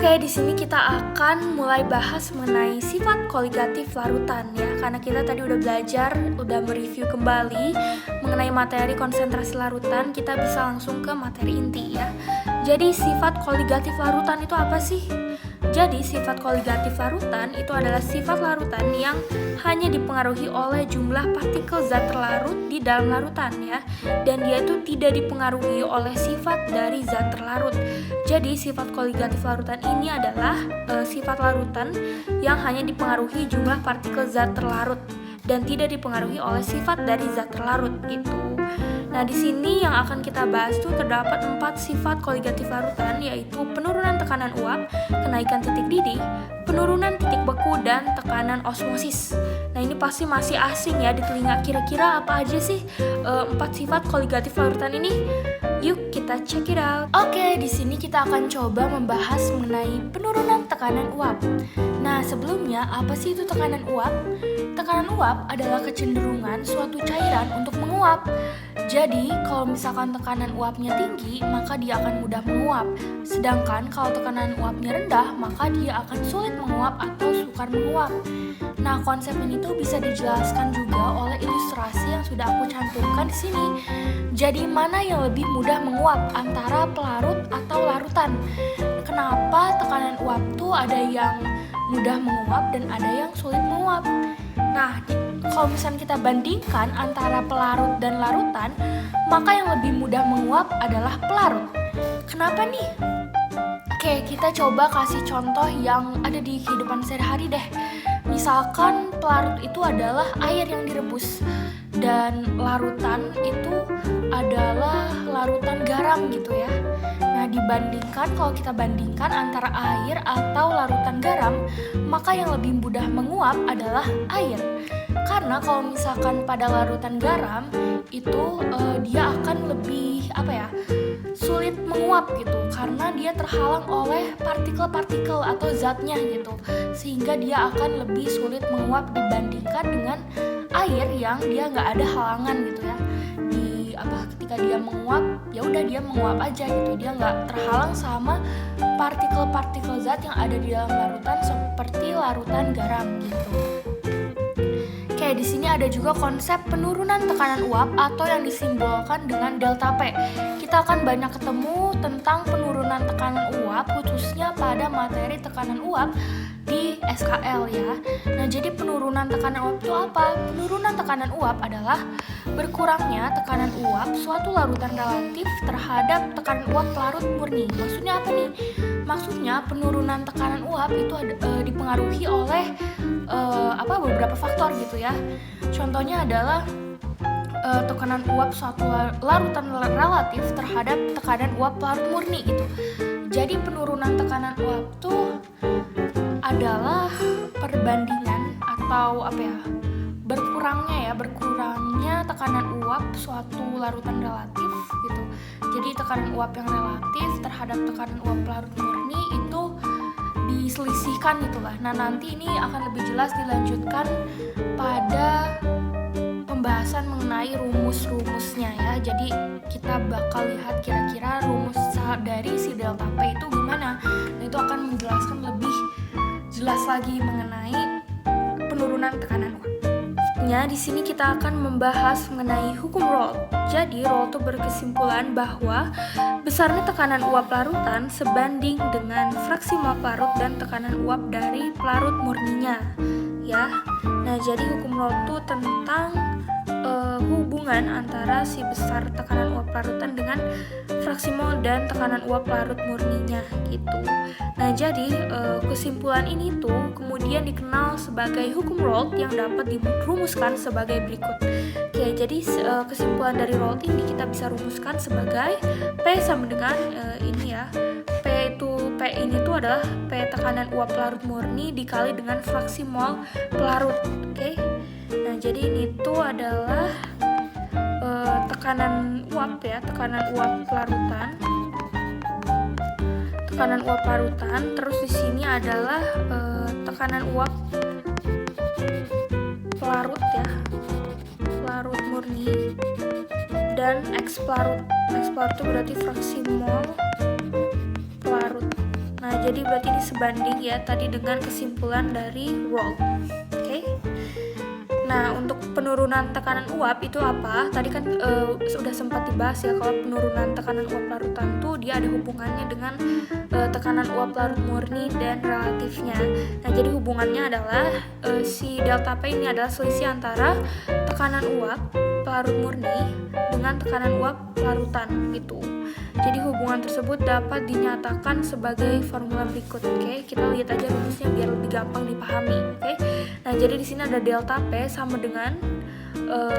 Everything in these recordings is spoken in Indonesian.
Oke, di sini kita akan mulai bahas mengenai sifat koligatif larutan ya. Karena kita tadi udah belajar, udah mereview kembali mengenai materi konsentrasi larutan, kita bisa langsung ke materi inti ya. Jadi sifat koligatif larutan itu apa sih? Jadi sifat koligatif larutan itu adalah sifat larutan yang hanya dipengaruhi oleh jumlah partikel zat terlarut di dalam larutan ya. Dan dia itu tidak dipengaruhi oleh sifat dari zat terlarut. Jadi sifat koligatif larutan ini adalah sifat larutan yang hanya dipengaruhi jumlah partikel zat terlarut dan tidak dipengaruhi oleh sifat dari zat terlarut gitu. Nah, di sini yang akan kita bahas tuh terdapat 4 sifat koligatif larutan, yaitu penurunan tekanan uap, kenaikan titik didih, penurunan titik beku, dan tekanan osmosis. Nah, ini pasti masih asing ya di telinga. Kira-kira apa aja sih 4 sifat koligatif larutan ini? Yuk kita check it out. Oke, di sini kita akan coba membahas mengenai penurunan tekanan uap. Nah, sebelumnya apa sih itu tekanan uap? Tekanan uap adalah kecenderungan suatu cairan untuk menguap. Jadi, kalau misalkan tekanan uapnya tinggi, maka dia akan mudah menguap. Sedangkan kalau tekanan uapnya rendah, maka dia akan sulit menguap atau sukar menguap. Nah, konsep ini tuh bisa dijelaskan juga oleh ilustrasi yang sudah aku cantumkan di sini. Jadi, mana yang lebih mudah menguap antara pelarut atau larutan? Kenapa tekanan uap tuh ada yang mudah menguap dan ada yang sulit menguap? Nah, kalau misalnya kita bandingkan antara pelarut dan larutan, maka yang lebih mudah menguap adalah pelarut. Kenapa nih? Oke, kita coba kasih contoh yang ada di kehidupan sehari-hari deh. Misalkan pelarut itu adalah air yang direbus dan larutan itu adalah larutan garam gitu ya. Nah, kalau kita bandingkan antara air atau larutan garam, maka yang lebih mudah menguap adalah air. Karena kalau misalkan pada larutan garam itu dia akan lebih sulit menguap gitu, karena dia terhalang oleh partikel-partikel atau zatnya gitu, sehingga dia akan lebih sulit menguap dibandingkan dengan air yang dia nggak ada halangan gitu ya. Ketika dia menguap, ya udah dia menguap aja gitu, dia nggak terhalang sama partikel-partikel zat yang ada di dalam larutan seperti larutan garam gitu. Oke, di sini ada juga konsep penurunan tekanan uap atau yang disimbolkan dengan delta P. Kita akan banyak ketemu tentang penurunan tekanan uap khususnya pada materi tekanan uap di SKL ya. Nah, jadi penurunan tekanan uap itu apa? Penurunan tekanan uap adalah berkurangnya tekanan uap suatu larutan relatif terhadap tekanan uap pelarut murni. Maksudnya apa nih? Maksudnya penurunan tekanan uap itu dipengaruhi oleh beberapa faktor gitu ya. Contohnya adalah tekanan uap suatu larutan relatif terhadap tekanan uap pelarut murni gitu. Jadi penurunan tekanan uap tuh adalah perbandingan atau berkurangnya tekanan uap suatu larutan relatif gitu. Jadi tekanan uap yang relatif terhadap tekanan uap pelarut murni itu diselisihkan gitulah. Nah, nanti ini akan lebih jelas dilanjutkan pada pembahasan mengenai rumus-rumusnya ya. Jadi kita bakal lihat kira-kira rumus dari si delta P itu gimana. Nah, itu akan menjelaskan lebih jelas lagi mengenai penurunan tekanan uap. Di sini kita akan membahas mengenai hukum Raoult. Jadi Raoult itu berkesimpulan bahwa besarnya tekanan uap larutan sebanding dengan fraksi mol pelarut dan tekanan uap dari pelarut murninya. Ya. Nah, jadi hukum Raoult itu tentang hubungan antara si besar tekanan uap larutan dengan fraksi mol dan tekanan uap larut murninya gitu. Nah, jadi kesimpulan ini tuh kemudian dikenal sebagai hukum Raoult yang dapat dirumuskan sebagai berikut. Oke, jadi kesimpulan dari Raoult ini kita bisa rumuskan sebagai P sama dengan P ini tuh adalah P tekanan uap pelarut murni dikali dengan fraksi mol pelarut. Oke. Nah, jadi ini tuh adalah tekanan uap pelarutan. Tekanan uap pelarutan. Terus di sini adalah tekanan uap pelarut ya. Pelarut murni dan X pelarut. X pelarut itu berarti fraksi mol pelarut. Nah, jadi berarti ini sebanding ya tadi dengan kesimpulan dari Rold. Oke. Nah, untuk penurunan tekanan uap itu apa? Tadi kan sudah sempat dibahas ya kalau penurunan tekanan uap larutan tuh dia ada hubungannya dengan tekanan uap larut murni dan relatifnya. Nah, jadi hubungannya adalah si delta P ini adalah selisih antara tekanan uap larut murni dengan tekanan uap larutan gitu. Jadi hubungan tersebut dapat dinyatakan sebagai formula berikut. Oke, kita lihat aja rumusnya biar lebih gampang dipahami. Oke. Nah, jadi di sini ada delta P sama dengan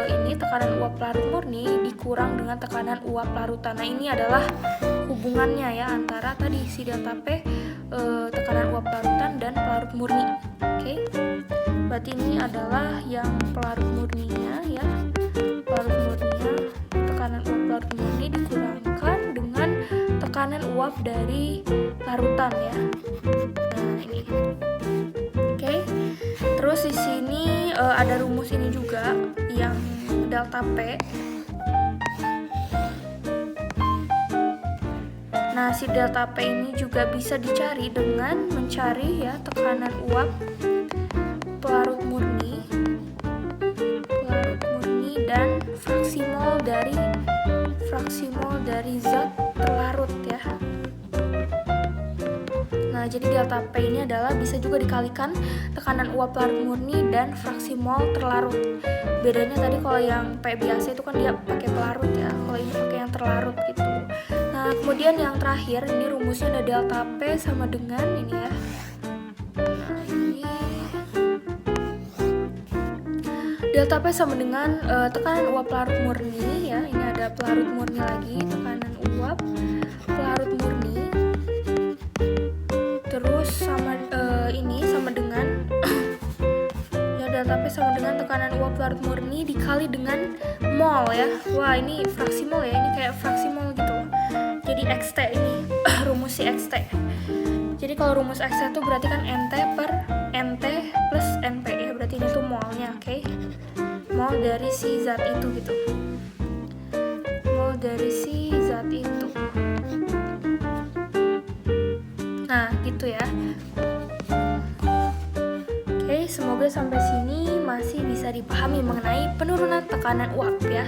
ini tekanan uap larut murni dikurang dengan tekanan uap larutan. Nah, ini adalah hubungannya ya antara tadi si delta P tekanan uap larutan dan pelarut murni. Oke. Berarti ini adalah yang pelarut murninya ya. Pelarut murninya tekanan uap larut murni dikurangkan dengan tekanan uap dari larutan ya. Nah, ini. Oke. Terus di sini ada rumus ini juga yang delta P. Nah, si delta P ini juga bisa dicari dengan mencari ya tekanan uap pelarut murni dan fraksi mol dari zat terlarut ya. Nah, jadi delta P ini adalah bisa juga dikalikan tekanan uap larut murni dan fraksi mol terlarut. Bedanya tadi kalau yang P biasa itu kan dia pakai pelarut ya, kalau ini pakai yang terlarut gitu. Nah, kemudian yang terakhir ini rumusnya ada delta P sama dengan ini ya. Nah, ini delta P sama dengan tekanan uap larut murni ya. Ini ada pelarut murni lagi, tekanan uap pelarut murni. Terus sama ini sama dengan ya delta P sama dengan tekanan uap larut murni dikali dengan mol ya. Wah, ini fraksi mol ya. Ini kayak fraksi mol gitu. Jadi XT ini rumus si XT. Jadi kalau rumus XT itu berarti kan NT per NT plus NP ya. Berarti ini tuh molnya, oke? Mol dari si zat itu gitu. Mol dari si zat itu. Nah, gitu ya. Oke, semoga sampai sini masih bisa dipahami mengenai penurunan tekanan uap ya.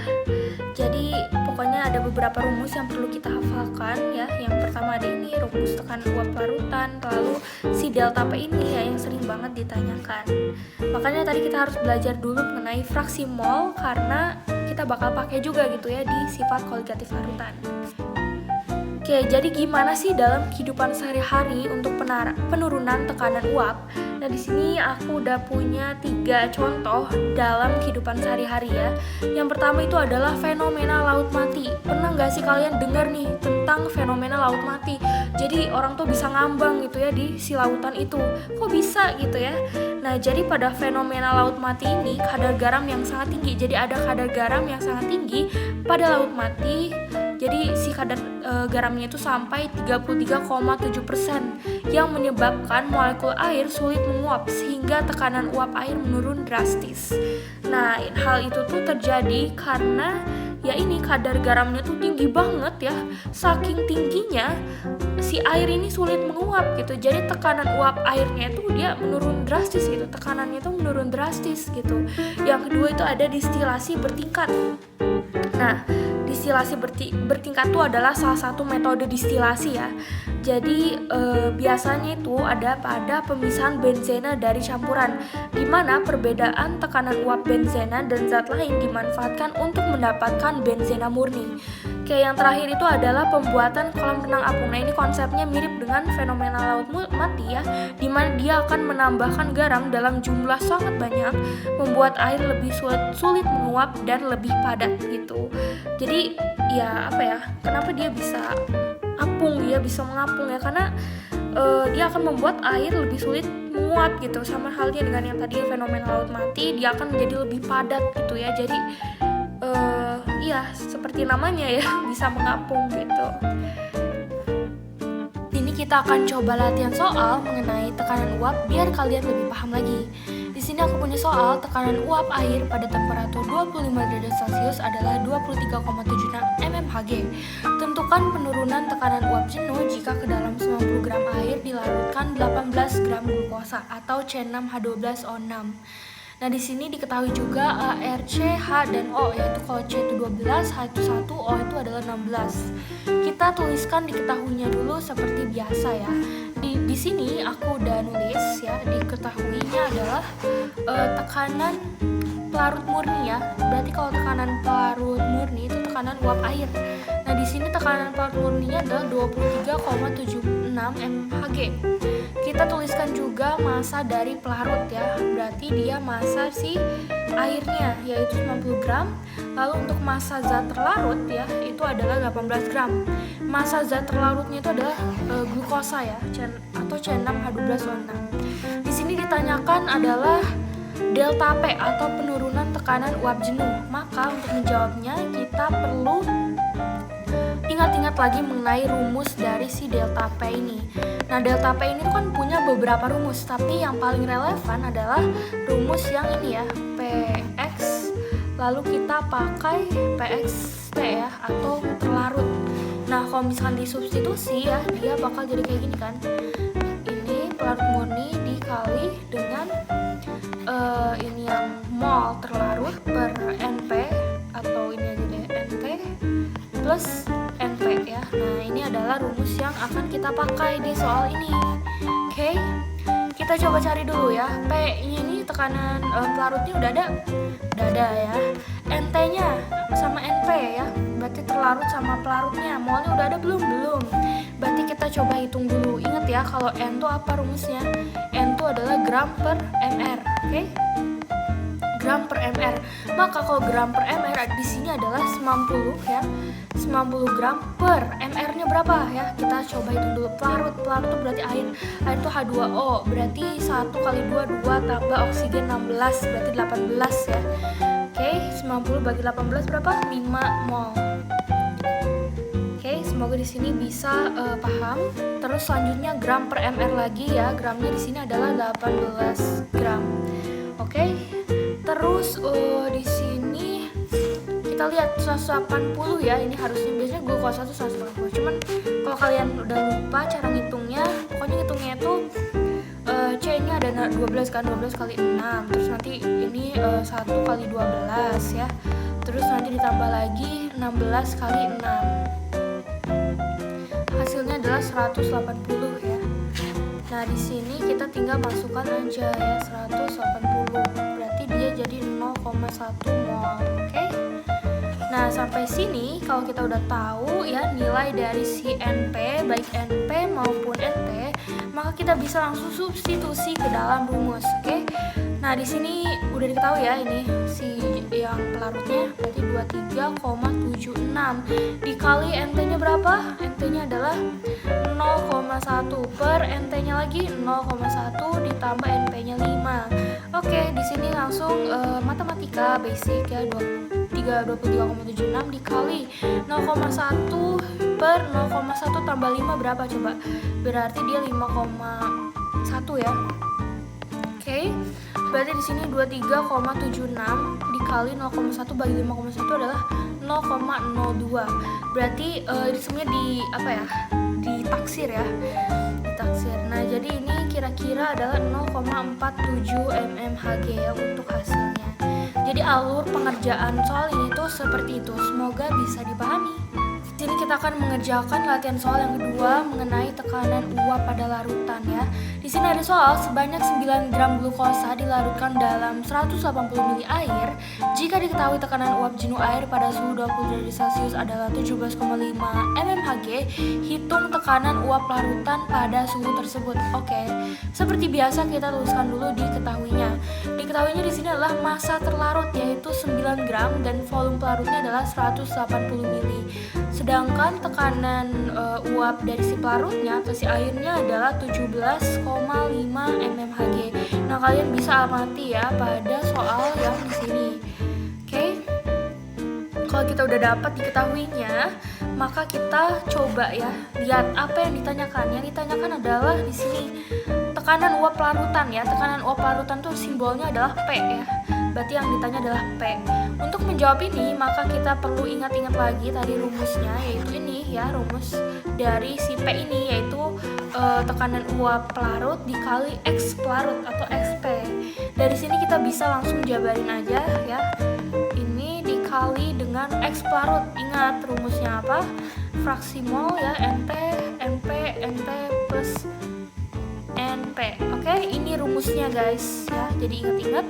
Jadi pokoknya ada beberapa rumus yang perlu kita hafalkan ya. Yang pertama ada ini rumus tekanan uap larutan, lalu si delta P ini ya yang sering banget ditanyakan. Makanya tadi kita harus belajar dulu mengenai fraksi mol karena kita bakal pakai juga gitu ya di sifat koligatif larutan. Oke, jadi gimana sih dalam kehidupan sehari-hari untuk penurunan tekanan uap? Nah, di sini aku udah punya 3 contoh dalam kehidupan sehari-hari ya. Yang pertama itu adalah fenomena laut mati. Pernah nggak sih kalian dengar nih tentang fenomena laut mati? Jadi orang tuh bisa ngambang gitu ya di si lautan itu. Kok bisa gitu ya? Nah, jadi pada fenomena laut mati ini kadar garam yang sangat tinggi. Jadi ada kadar garam yang sangat tinggi pada laut mati. Jadi si kadar garamnya itu sampai 33,7% yang menyebabkan molekul air sulit menguap sehingga tekanan uap air menurun drastis. Nah, hal itu tuh terjadi karena ya ini kadar garamnya tuh tinggi banget ya. Saking tingginya si air ini sulit menguap gitu. Jadi tekanan uap airnya itu dia menurun drastis gitu. Tekanannya itu menurun drastis gitu. Yang kedua itu ada distilasi bertingkat. Nah, distilasi bertingkat itu adalah salah satu metode distilasi ya. Jadi biasanya itu ada pada pemisahan benzena dari campuran, di mana perbedaan tekanan uap benzena dan zat lain dimanfaatkan untuk mendapatkan benzena murni. Kayak yang terakhir itu adalah pembuatan kolam renang apung. Nah, ini konsepnya mirip dengan fenomena laut mati ya, di mana dia akan menambahkan garam dalam jumlah sangat banyak, membuat air lebih sulit menguap dan lebih padat gitu. Jadi ya apa ya? Kenapa dia bisa apung ya, bisa mengapung ya? Karena dia akan membuat air lebih sulit menguap gitu. Sama halnya dengan yang tadi fenomena laut mati, dia akan menjadi lebih padat gitu ya. Jadi ya seperti namanya ya, bisa mengapung gitu. Ini kita akan coba latihan soal mengenai tekanan uap biar kalian lebih paham lagi. Di sini aku punya soal tekanan uap air pada temperatur 25 derajat Celcius adalah 23,76 mmHg. Tentukan penurunan tekanan uap jenuh jika ke dalam 90 gram air dilarutkan 18 gram glukosa atau C6H12O6. Nah, di sini diketahui juga R, C, H, dan O, yaitu kalau C itu 12, H itu 1, O itu adalah 16. Kita tuliskan diketahuinya dulu seperti biasa ya. Di sini aku udah nulis ya, diketahuinya adalah tekanan pelarut murni ya. Berarti kalau tekanan pelarut murni itu tekanan uap air. Nah, di sini tekanan pelarut murninya adalah 23,76 mHg. Kita tuliskan juga massa dari pelarut ya. Berarti dia massa si airnya yaitu 90 gram. Lalu untuk massa zat terlarut ya itu adalah 18 gram. Massa zat terlarutnya itu adalah glukosa ya, atau C6H12O6. Di sini ditanyakan adalah delta P atau penurunan tekanan uap jenuh. Maka untuk menjawabnya kita perlu ingat-ingat lagi mengenai rumus dari si delta P ini. Nah, delta P ini kan punya beberapa rumus, tapi yang paling relevan adalah rumus yang ini ya, Px, lalu kita pakai Pxt ya, atau terlarut. Nah, kalau misalkan disubstitusi ya, dia bakal jadi kayak gini kan. Ini pelarut murni dikali dengan ini yang mol terlarut per NP, atau ini aja deh, NP plus NP ya. Nah, ini adalah rumus yang akan kita pakai di soal ini. Oke, kita coba cari dulu ya. P ini tekanan pelarutnya udah ada ya. NT-nya sama NP ya. Berarti terlarut sama pelarutnya. Molnya udah ada belum? Berarti kita coba hitung dulu. Ingat ya, kalau N itu apa rumusnya? N itu adalah gram per mR. Oke? Gram per mR. Maka kalau gram per mR di sini adalah 90 ya. 90 gram per mR-nya berapa ya? Kita coba hitung dulu. Pelarut itu berarti air. Air itu H2O. Berarti 1 kali 2 tambah oksigen 16 berarti 18 ya. Oke, 90 bagi 18 berapa? 5 mol. Oke, semoga di sini bisa paham. Terus selanjutnya gram per mR lagi ya. Gramnya di sini adalah 18 gram. Oke. Terus di sini kita lihat 180 ya. Ini harusnya biasanya glukosa itu 180. Cuman kalau kalian udah lupa cara ngitungnya, pokoknya ngitungnya itu C-nya ada 12 kan, 12 kali 6. Terus nanti ini 1 kali 12 ya. Terus nanti ditambah lagi 16 kali 6. Hasilnya adalah 180 ya. Nah, di sini kita tinggal masukkan aja ya 180. Berarti dia jadi 0,1 mol. Oke? Nah, sampai sini kalau kita udah tahu ya nilai dari si NP, baik NP maupun NT, maka kita bisa langsung substitusi ke dalam rumus. Oke? Nah, di sini udah diketahui ya ini si yang pelarutnya berarti 23,76 dikali NT-nya berapa? NT-nya adalah 0,1 per NT-nya lagi 0,1 ditambah NP-nya 5. Oke, di sini langsung matematika basic ya, 23,76 dikali 0,1 per 0,1 tambah 5 berapa coba? Berarti dia 5,1 ya. Oke. Berarti di sini 23,76 dikali 0,1 bagi 5,1 adalah 0,02. Berarti ini semuanya ditaksir ya. Ditaksir. Nah, jadi ini kira-kira adalah 0,47 mmHg ya untuk hasilnya. Jadi alur pengerjaan soal ini tuh seperti itu. Semoga bisa dipahami. Di sini kita akan mengerjakan latihan soal yang kedua mengenai tekanan uap pada larutan ya. Di sini ada soal sebanyak 9 gram glukosa dilarutkan dalam 180 ml air. Jika diketahui tekanan uap jenuh air pada suhu 20 derajat Celcius adalah 17,5 mmHg, hitung tekanan uap larutan pada suhu tersebut. Oke. Seperti biasa kita tuliskan dulu diketahuinya. Diketahuinya di sini adalah massa terlarut yaitu 9 gram dan volume pelarutnya adalah 180 ml. Sedangkan tekanan uap dari si pelarutnya atau si airnya adalah 17,5 mmHg. Nah, kalian bisa amati ya pada soal yang di sini. Oke. Kalau kita udah dapat diketahuinya, maka kita coba ya lihat apa yang ditanyakan. Yang ditanyakan adalah di sini tekanan uap larutan ya. Tekanan uap larutan tuh simbolnya adalah P ya. berarti yang ditanya adalah P. Untuk menjawab ini, maka kita perlu ingat-ingat lagi tadi rumusnya, yaitu ini ya, rumus dari si P ini, yaitu tekanan uap pelarut dikali X pelarut atau XP. Dari sini kita bisa langsung jabarin aja ya. Ini dikali dengan X pelarut. Ingat rumusnya apa? Fraksi mol ya, NT, NP, NT plus NP. Oke, ini rumusnya guys ya. Jadi ingat-ingat.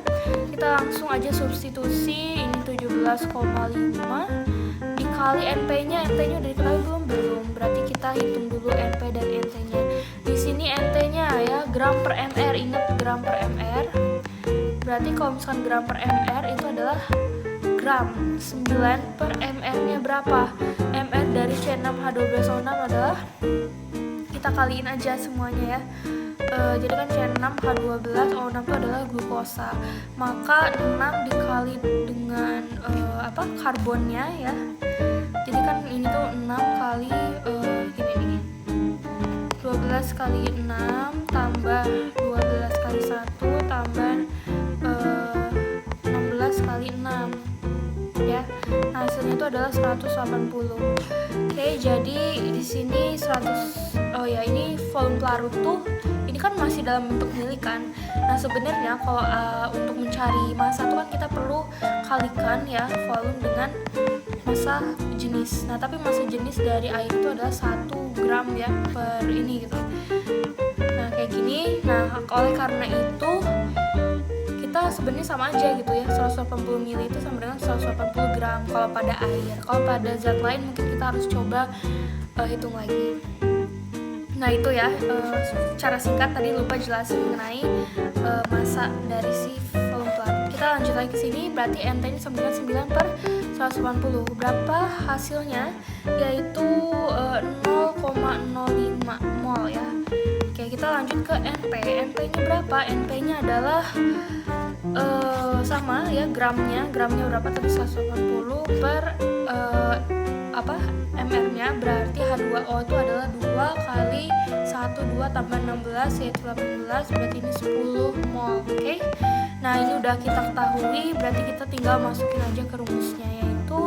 Kita langsung aja substitusi. Ini 17,5 dikali NP-nya. NP-nya udah diketahui belum? Berarti kita hitung dulu NP dan NT-nya. Di sini NT-nya ya, gram per mr. Ingat gram per mr. Berarti kalau misalkan gram per mr itu adalah gram. 9 per mr-nya berapa? Mr dari C6H12O6 adalah, kita kaliin aja semuanya ya. Jadi kan C6H12O6 itu adalah glukosa. Maka 6 dikali dengan karbonnya ya. Jadi kan ini tuh 6 kali gini nih. 12 kali 6 tambah 12 kali 1 tambah 16 kali 6 ya. Nah, hasilnya itu adalah 180. Oke, jadi di sini 100. Oh ya, ini volume pelarut tuh ini kan masih dalam bentuk mili kan. Nah, sebenarnya kalau untuk mencari massa tuh kan kita perlu kalikan ya volume dengan massa jenis. Nah, tapi massa jenis dari air itu adalah 1 gram ya per ini gitu. Nah, kayak gini. Nah, oleh karena itu kita sebenarnya sama aja gitu ya. 180 ml itu sama dengan 180 gram kalau pada air. Kalau pada zat lain mungkin kita harus coba hitung lagi. Nah, itu ya secara singkat tadi lupa jelasin mengenai massa dari si volume pelarut. Kita lanjut lagi ke sini, berarti NT ini sama dengan 9 per 180. Berapa hasilnya? Yaitu 0,05 mol ya. Oke, kita lanjut ke NP. NP-nya berapa? NP-nya adalah sama ya, gramnya berapa tadi? 180 per mr-nya, berarti H2O itu adalah 2 kali 2 tambah 16 yaitu 18, berarti ini 10 mol. Oke. Nah, ini udah kita ketahui, berarti kita tinggal masukin aja ke rumusnya, yaitu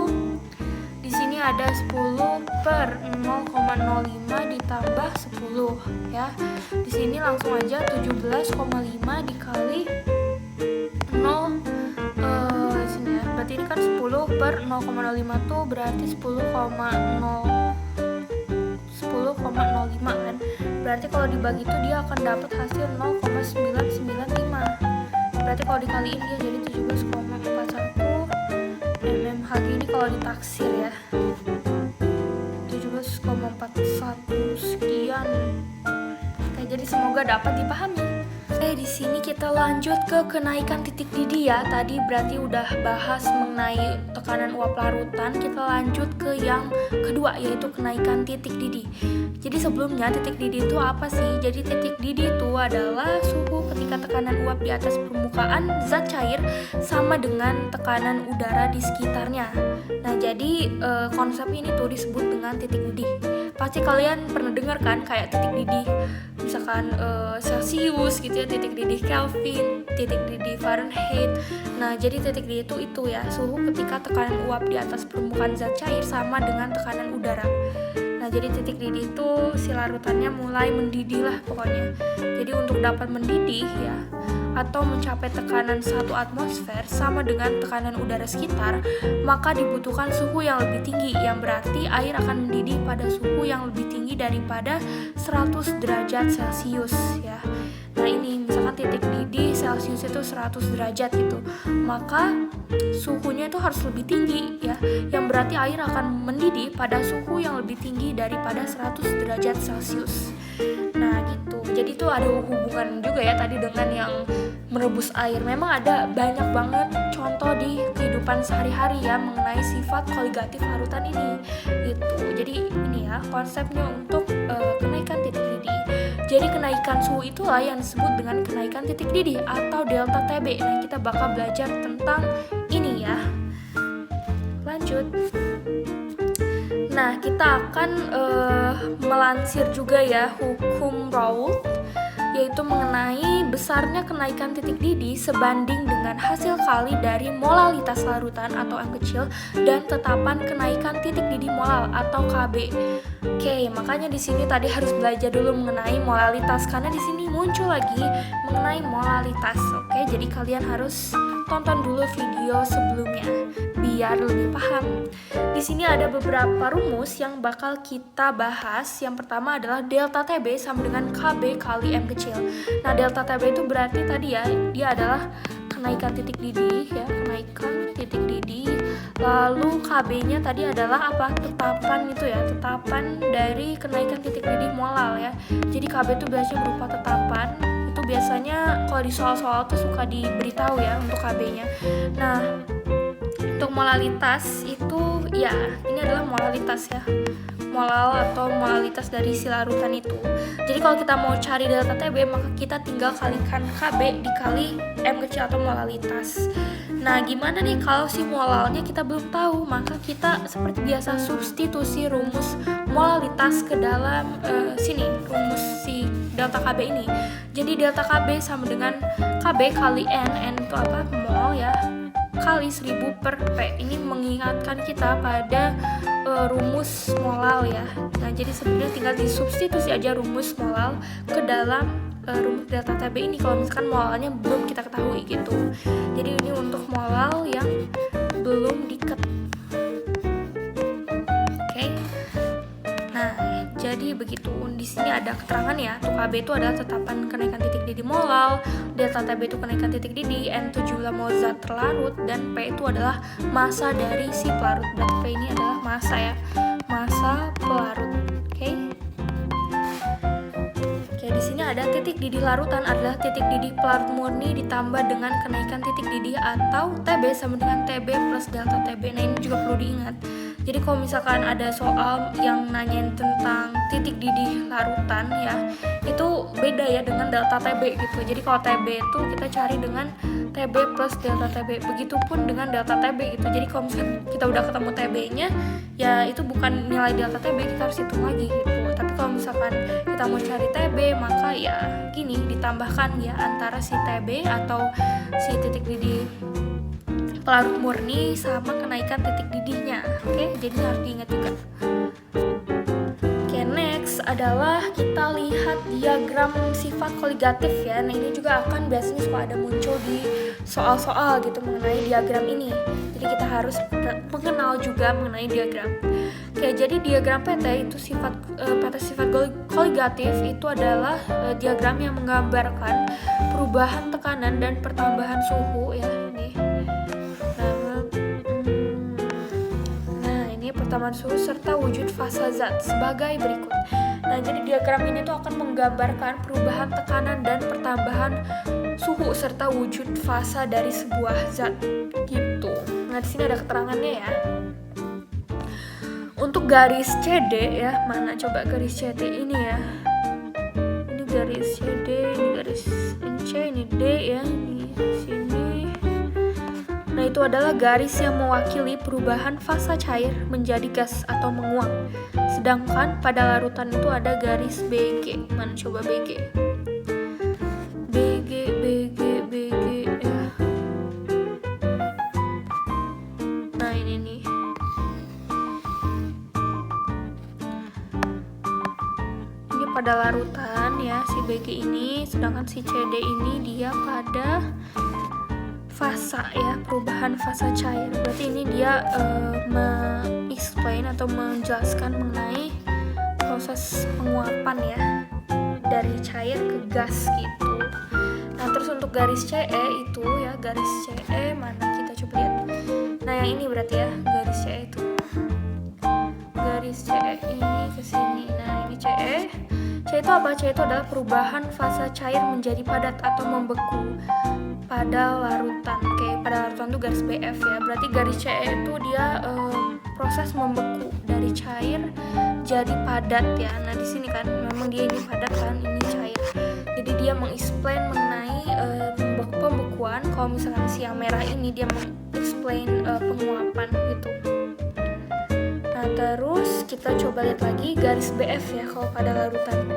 di sini ada 10 per 0,05 ditambah 10 ya. Di sini langsung aja 17,5 dikali 0 sini ya. Berarti ini kan 10 per 0,05 tuh berarti 10,05 kan. Berarti kalau dibagi itu dia akan dapat hasil 0,995. Berarti kalau dikaliin dia jadi 17,41 mmHg. Ini kalau ditaksir ya 17,41 sekian. Oke, jadi semoga dapat dipahami. Di sini kita lanjut ke kenaikan titik didih ya. Tadi berarti udah bahas mengenai tekanan uap larutan. Kita lanjut ke yang kedua, yaitu kenaikan titik didih. Jadi sebelumnya titik didih itu apa sih? Jadi titik didih itu adalah suhu ketika tekanan uap di atas permukaan zat cair sama dengan tekanan udara di sekitarnya. Nah, jadi konsep ini tuh disebut dengan titik didih. Pasti kalian pernah dengar kan kayak titik didih misalkan Celsius gitu ya, titik didih Kelvin, titik didih Fahrenheit. Nah, jadi titik didih itu ya suhu ketika tekanan uap di atas permukaan zat cair sama dengan tekanan udara. Nah, jadi titik didih itu si larutannya mulai mendidih lah pokoknya. Jadi untuk dapat mendidih ya atau mencapai tekanan 1 atmosfer sama dengan tekanan udara sekitar, maka dibutuhkan suhu yang lebih tinggi, yang berarti air akan mendidih pada suhu yang lebih tinggi daripada 100 derajat Celcius ya. Nah, ini misalkan titik didih Celcius itu 100 derajat gitu, maka suhunya itu harus lebih tinggi ya, yang berarti air akan mendidih pada suhu yang lebih tinggi daripada 100 derajat Celcius. Nah, gitu. Jadi itu ada hubungan juga ya tadi dengan yang merebus air. Memang ada banyak banget contoh di kehidupan sehari-hari ya mengenai sifat koligatif larutan ini gitu. Jadi ini ya konsepnya untuk kenaikan titik didih. Jadi kenaikan suhu itulah yang disebut dengan kenaikan titik didih atau delta TB. Nah, kita bakal belajar tentang ini ya. Lanjut. Nah, kita akan melansir juga ya hukum Raoult. yaitu mengenai besarnya kenaikan titik didih sebanding dengan hasil kali dari molalitas larutan atau M kecil dan tetapan kenaikan titik didih molal atau KB. Oke, makanya di sini tadi harus belajar dulu mengenai molalitas karena di sini muncul lagi mengenai molalitas. Oke, jadi kalian harus tonton dulu video sebelumnya biar lebih paham. Di sini ada beberapa rumus yang bakal kita bahas. Yang pertama adalah delta TB sama dengan KB kali M kecil. Nah, delta TB itu berarti tadi ya, dia adalah kenaikan titik didih ya, kenaikan titik didih. Lalu KB-nya tadi adalah apa? Tetapan itu ya, tetapan dari kenaikan titik didih molal ya. Jadi KB itu biasanya berupa tetapan. Itu biasanya kalau di soal-soal tuh suka diberitahu ya untuk KB-nya. Nah, untuk molalitas itu ya, ini adalah molalitas ya. Molal atau molalitas dari si larutan itu. Jadi kalau kita mau cari delta TB, maka kita tinggal kalikan KB dikali M kecil atau molalitas. Nah, gimana nih kalau si molalnya kita belum tahu? Maka kita seperti biasa substitusi rumus molalitas ke dalam sini, rumus si delta KB ini. Jadi delta KB sama dengan KB kali N itu apa? Mol ya, kali 1000 per P. Ini mengingatkan kita pada rumus molal ya. Nah, jadi sebenarnya tinggal disubstitusi aja rumus molal ke dalam rumus delta TB ini kalau misalkan molalnya belum kita ketahui gitu. Jadi ini untuk molal yang belum Oke. Nah, jadi begitu. Di sini ada keterangan ya. Untuk KB itu adalah tetapan kenaikan titik didih molal, delta TB itu kenaikan titik didih, N itu jumlah mol zat terlarut, dan P itu adalah massa dari si pelarut. Berarti P ini adalah massa ya, massa pelarut. Oke, di sini ada titik didih larutan adalah titik didih pelarut murni ditambah dengan kenaikan titik didih atau TB sama dengan TB plus delta TB. Nah, ini juga perlu diingat. Jadi kalau misalkan ada soal yang nanyain tentang titik didih larutan ya, itu beda ya dengan delta TB gitu. Jadi kalau TB itu kita cari dengan TB plus delta TB. Begitupun dengan delta TB gitu. Jadi kalau misalkan kita udah ketemu TB-nya, ya itu bukan nilai delta TB, kita harus hitung lagi gitu. Tapi kalau misalkan kita mau cari TB, maka ya gini, ditambahkan ya antara si TB atau si titik didih pelarut murni sama kenaikan titik didihnya. Oke, jadi harus diingat juga. Oke, next adalah kita lihat diagram sifat koligatif ya. Nah, ini juga akan biasanya suka ada muncul di soal-soal gitu mengenai diagram ini. Jadi kita harus mengenal juga mengenai diagram. Oke, jadi diagram PT itu PT sifat koligatif itu adalah diagram yang menggambarkan perubahan tekanan dan pertambahan suhu ya. Pertambahan suhu serta wujud fasa zat sebagai berikut. Nah, jadi diagram ini tuh akan menggambarkan perubahan tekanan dan pertambahan suhu serta wujud fasa dari sebuah zat gitu. Nah, di sini ada keterangannya ya. Untuk garis CD ya, mana coba garis CD ini ya. Ini garis CD, ini garis C, ini D ya, ini sini. Nah, itu adalah garis yang mewakili perubahan fasa cair menjadi gas atau menguap. Sedangkan pada larutan itu ada garis BG. Mana coba BG? BG ya. Nah, ini nih. Ini pada larutan ya, si BG ini, sedangkan si CD ini dia pada fasa ya, perubahan fasa cair. Berarti ini dia explain atau menjelaskan mengenai proses penguapan ya dari cair ke gas gitu. Nah, terus untuk garis CE itu ya, garis CE mana kita coba lihat. Nah, yang ini berarti ya, garis CE itu. Garis CE ini ke sini. Nah, ini CE. CE itu apa? CE itu adalah perubahan fasa cair menjadi padat atau membeku pada larutan. Oke, pada larutan itu garis BF ya. Berarti garis CE itu dia proses membeku dari cair jadi padat ya. Nah, di sini kan memang dia ini padat kan, ini cair. Jadi dia mengeksplain mengenai pembekuan. Kalau misalkan si yang merah ini dia mengeksplain penguapan gitu. Nah, terus kita coba lihat lagi garis BF ya kalau pada larutan.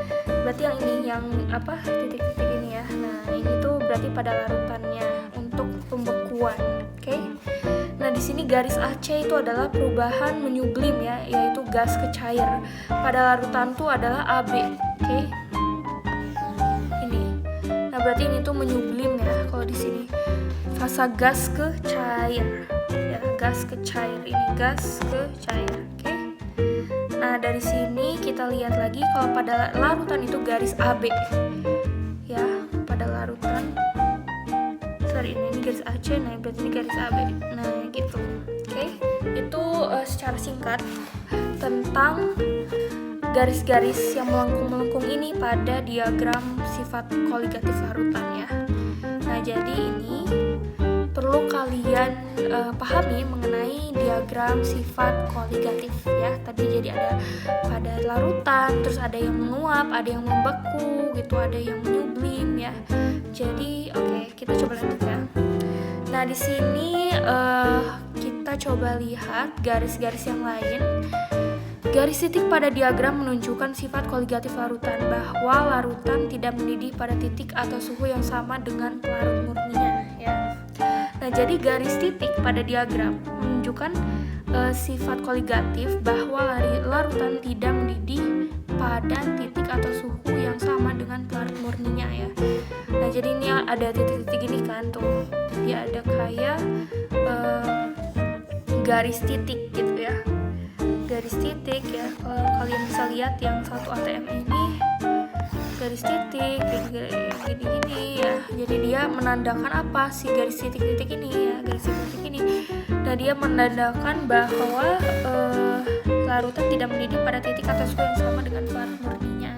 berarti yang ini, yang apa, titik-titik ini ya. Nah ini tuh berarti pada larutannya untuk pembekuan. Oke. Nah di sini garis AC itu adalah perubahan menyublim ya, yaitu gas ke cair. Pada larutan tuh adalah AB. Oke. Ini. Nah berarti ini tuh menyublim ya kalau di sini. Fasa gas ke cair. Ya, gas ke cair, ini gas ke cair. Oke. Nah dari sini kita lihat lagi kalau pada larutan itu garis AB ya, pada larutan, sorry ini garis AC, nah berarti ini garis AB, nah gitu. Oke. Itu secara singkat tentang garis-garis yang melengkung-melengkung ini pada diagram sifat koligatif larutan ya. Nah jadi ini perlu kalian pahami mengenai diagram sifat koligatif ya. Tadi jadi ada pada larutan, terus ada yang menguap, ada yang membeku gitu, ada yang menyublim ya. Jadi oke, kita coba lanjut ya. Nah di sini kita coba lihat garis-garis yang lain. Garis titik pada diagram menunjukkan sifat koligatif larutan, bahwa larutan tidak mendidih pada titik atau suhu yang sama dengan pelarut murninya ya. Nah, jadi garis titik pada diagram menunjukkan sifat koligatif bahwa larutan tidak mendidih pada titik atau suhu yang sama dengan pelarut murninya ya. Nah, jadi ini ada titik-titik ini kan tuh. Ya ada kayak garis titik gitu ya. Garis titik ya. Kalau kalian bisa lihat yang satu ATM ini garis titik gini ya. Jadi dia menandakan apa sih garis titik-titik ini ya, garis titik ini. Nah dia menandakan bahwa larutan tidak mendidih pada titik atau suhu yang sama dengan pelarut murninya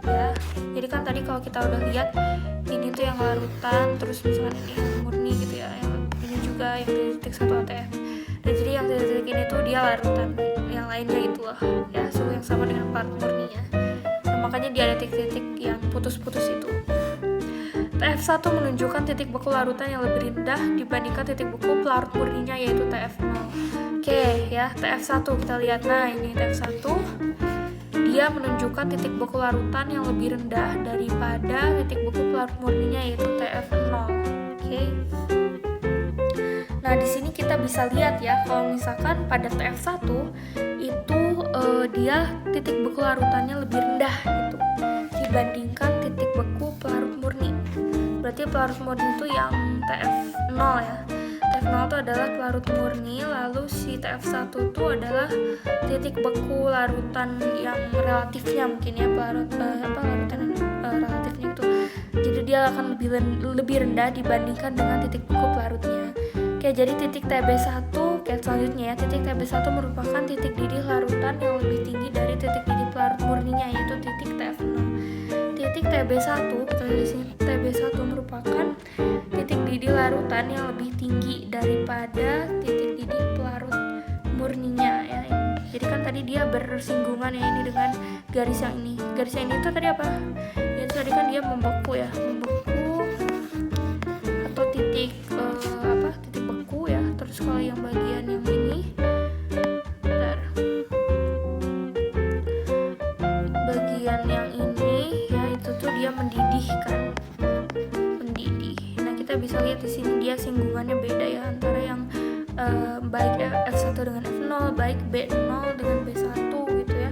ya. Jadi kan tadi kalau kita udah lihat ini tuh yang larutan, terus misalkan ini yang murni gitu ya, yang ini juga yang di titik 1 ATM. Nah jadi yang titik ini tuh dia larutan, yang lainnya itu loh ya, suhu yang sama dengan pelarut murninya. Makanya dia ada titik-titik yang putus-putus itu. TF1 menunjukkan titik beku larutan yang lebih rendah dibandingkan titik beku pelarut murninya, yaitu TF0. Oke ya, TF1 kita lihat. Nah ini TF1, dia menunjukkan titik beku larutan yang lebih rendah daripada titik beku pelarut murninya, yaitu TF0. Oke. Nah di sini kita bisa lihat ya, kalau misalkan pada TF1 itu dia titik beku larutannya lebih rendah gitu dibandingkan titik beku pelarut murni. Berarti pelarut murni itu yang TF0 ya. TF0 itu adalah pelarut murni, lalu si TF1 itu adalah titik beku larutan yang relatifnya mungkin ya, larutan relatifnya itu. Jadi dia akan lebih rendah dibandingkan dengan titik beku pelarutnya. Oke, jadi titik TB1, selanjutnya ya, titik TB1 merupakan titik didih larutan yang lebih tinggi dari titik didih pelarut murninya, yaitu titik TF0. Titik TB1, kita lihat di sini, TB1 merupakan titik didih larutan yang lebih tinggi daripada titik didih pelarut murninya ya. Jadi kan tadi dia bersinggungan ya ini dengan garis yang ini. Garis yang ini itu tadi apa? Itu tadi kan dia membeku ya, membeku atau titik titik beku ya. Terus kalau yang bagian yang ini, bagian yang ini ya, itu tuh dia mendidih kan, mendidih. Nah kita bisa lihat di sini dia singgungannya beda ya, antara yang baik F1 dengan F0, baik B0 dengan B1 gitu ya,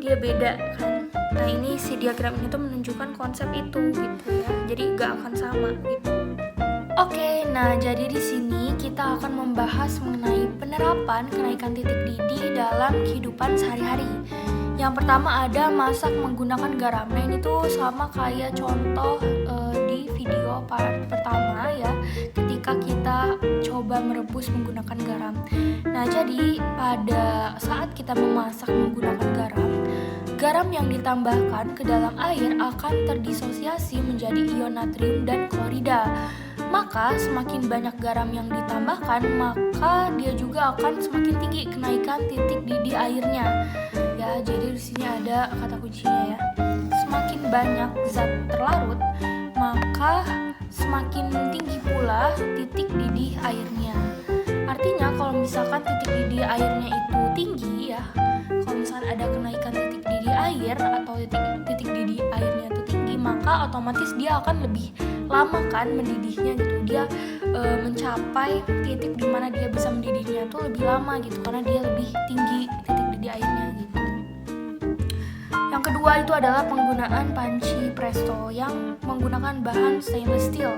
dia beda kan. Nah ini si diagram ini tuh menunjukkan konsep itu gitu ya, jadi gak akan sama gitu. Oke, nah jadi di sini kita akan membahas mengenai penerapan kenaikan titik didih dalam kehidupan sehari-hari. Yang pertama ada masak menggunakan garam. Nah ini tuh sama kayak contoh di video part pertama ya, ketika kita coba merebus menggunakan garam. Nah jadi pada saat kita memasak menggunakan garam, garam yang ditambahkan ke dalam air akan terdisosiasi menjadi ion natrium dan klorida. Maka semakin banyak garam yang ditambahkan, maka dia juga akan semakin tinggi kenaikan titik didih airnya. Ya, jadi di sini ada kata kuncinya ya. Semakin banyak zat terlarut, maka semakin tinggi pula titik didih airnya. Artinya kalau misalkan titik didih airnya itu tinggi ya, kalau misalkan ada kenaikan titik didih air atau titik didih air maka otomatis dia akan lebih lama kan mendidihnya gitu. Dia mencapai titik dimana dia bisa mendidihnya tuh lebih lama gitu, karena dia lebih tinggi titik didih airnya gitu. Yang kedua itu adalah penggunaan panci presto yang menggunakan bahan stainless steel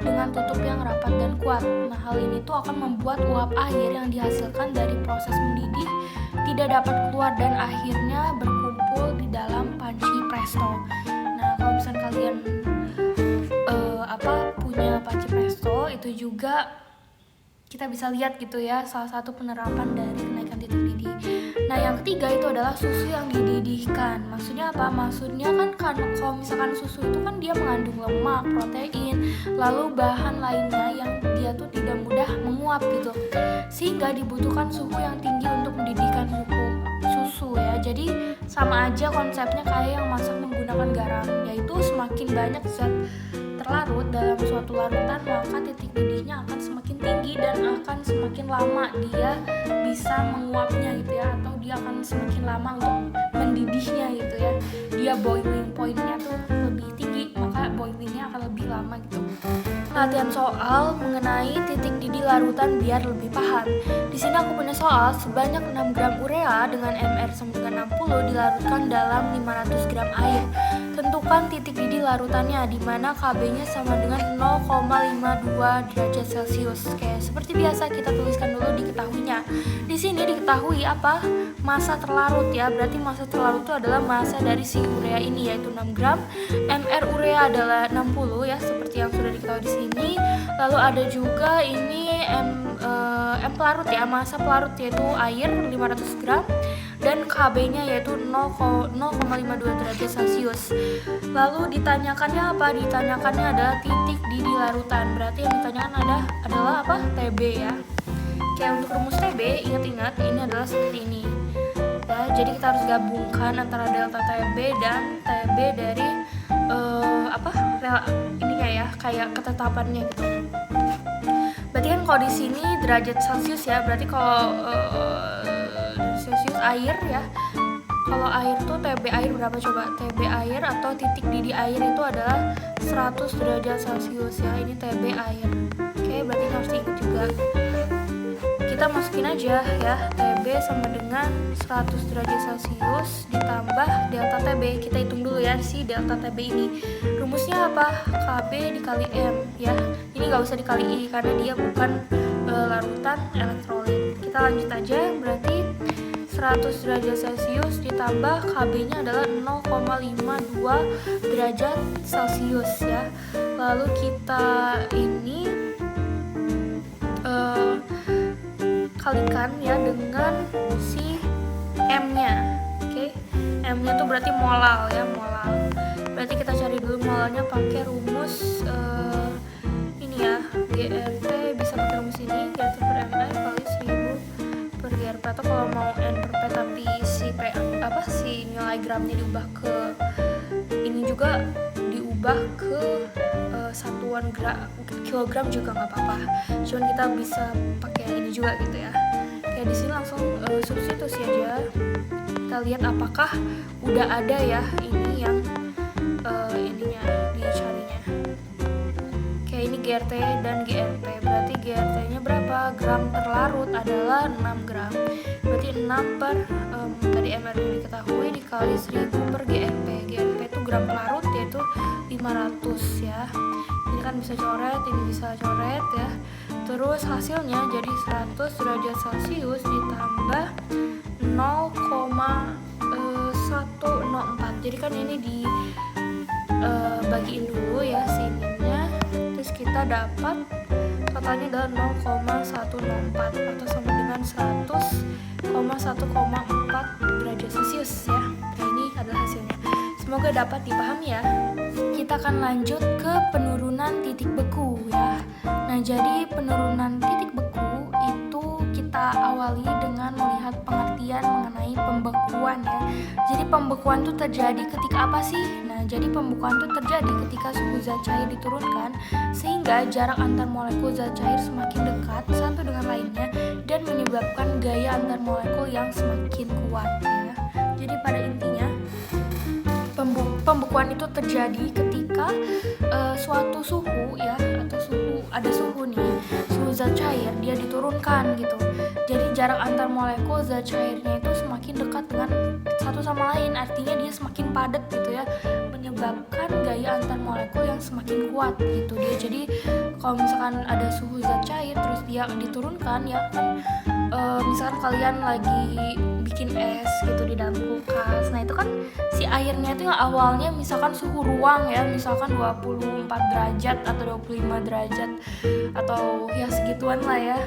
dengan tutup yang rapat dan kuat. Nah, hal ini tuh akan membuat uap air yang dihasilkan dari proses mendidih tidak dapat keluar dan akhirnya berkumpul di dalam panci presto. Nah, kalau misalnya kalian punya panci presto, itu juga kita bisa lihat gitu ya, salah satu penerapan dari kenaikan titik didih. Nah, yang ketiga itu adalah susu yang dididihkan. Maksudnya apa? Maksudnya kan kalau misalkan susu itu kan dia mengandung lemak, protein, lalu bahan lainnya yang dia tuh tidak mudah menguap gitu, sehingga dibutuhkan suhu yang tinggi untuk mendidihkan susu ya. Jadi sama aja konsepnya kayak yang masak menggunakan garam, yaitu semakin banyak zat terlarut dalam suatu larutan, maka titik didihnya akan semakin tinggi dan akan semakin lama dia bisa menguapnya gitu ya, atau dia akan semakin lama untuk mendidihnya gitu ya. Dia boiling pointnya tuh lebih tinggi, maka boilingnya akan lebih lama gitu. Latihan soal mengenai titik didih larutan biar lebih paham. Di sini aku punya soal sebanyak 6 gram urea dengan MR sama dengan 60 dilarutkan dalam 500 gram air. Tentukan titik didih larutannya di mana KB-nya sama dengan 0,52 derajat Celcius. Oke, seperti biasa kita tuliskan dulu diketahuinya. Di sini diketahui apa? Massa terlarut ya. Berarti massa terlarut itu adalah massa dari si urea ini, yaitu 6 gram. MR urea adalah 60 ya, seperti yang sudah diketahui di sini. Lalu ada juga ini M pelarut ya, massa pelarut yaitu air 500 gram dan KB-nya yaitu 0,52 derajat Celcius. Lalu ditanyakannya apa? Ditanyakannya adalah titik didih larutan. Berarti yang ditanyakan adalah apa? TB ya. Oke, untuk rumus TB ingat-ingat ini adalah seperti ini. Ya, jadi kita harus gabungkan antara delta TB dan TB dari ininya ya, kayak ketetapannya gitu. Berarti kan kalau di sini derajat Celcius ya, berarti kalau Celcius air ya. Kalau air tuh TB air berapa coba? TB air atau titik didih air itu adalah 100 derajat Celcius ya. Ini TB air. Oke, berarti harus diingat juga. Kita masukin aja ya, TB sama dengan 100 derajat Celcius ditambah delta TB. Kita hitung dulu ya si delta TB ini. Rumusnya apa? KB dikali M ya. Ini nggak usah dikali I karena dia bukan larutan elektrolit. Kita lanjut aja, berarti 100 derajat Celcius ditambah KB-nya adalah 0,52 derajat Celcius ya. Lalu kita ini kalikan ya dengan si M-nya. Oke. M-nya tuh berarti molal ya, molal. Berarti kita cari dulu molalnya pakai rumus ini ya, GRT bisa pakai rumus ini, GRT per ml kali 1000 per GRP, atau kalau mau N per P tapi si nilai gramnya diubah ke ini juga diubah ke satuan kilogram juga nggak apa-apa. Cuman kita bisa pakai ini juga gitu ya. Kayak di sini langsung substitusi aja. Kita lihat apakah udah ada ya ini yang ininya dicarinya. Kayak ini GRT dan GRP. Berarti GRT-nya berapa? Gram terlarut adalah 6 gram. Berarti 6 per tadi MR diketahui dikali 1000 per GRP. GRP itu gram pelarut yaitu 500 ya. Ini kan bisa coret, ini bisa coret ya. Terus hasilnya jadi 100 derajat Celcius ditambah 0,104. Jadi kan ini bagiin dulu ya sininya. Terus kita dapat totalnya adalah 0,104 atau sama dengan 100,104 derajat Celcius ya. Nah, ini adalah hasilnya. Semoga dapat dipahami ya. Kita akan lanjut ke penurunan titik beku ya. Nah, jadi penurunan titik beku itu kita awali dengan melihat pengertian mengenai pembekuan ya. Jadi pembekuan itu terjadi ketika apa sih? Nah, jadi pembekuan itu terjadi ketika suhu zat cair diturunkan sehingga jarak antar molekul zat cair semakin dekat satu dengan lainnya dan menyebabkan gaya antar molekul yang semakin kuat ya. Jadi pada intinya Pembekuan itu terjadi ketika suatu suhu ya, atau ada suhu nih, suhu zat cair dia diturunkan gitu. Jadi jarak antar molekul zat cairnya itu semakin dekat dengan satu sama lain, artinya dia semakin padat gitu ya, menyebabkan gaya antar molekul yang semakin kuat gitu dia. Jadi kalau misalkan ada suhu zat cair terus dia diturunkan ya kan, misalkan kalian lagi bikin es gitu di dalam kulkas, nah itu kan si airnya itu yang awalnya misalkan suhu ruang ya, misalkan 24 derajat atau 25 derajat atau ya segituan lah ya,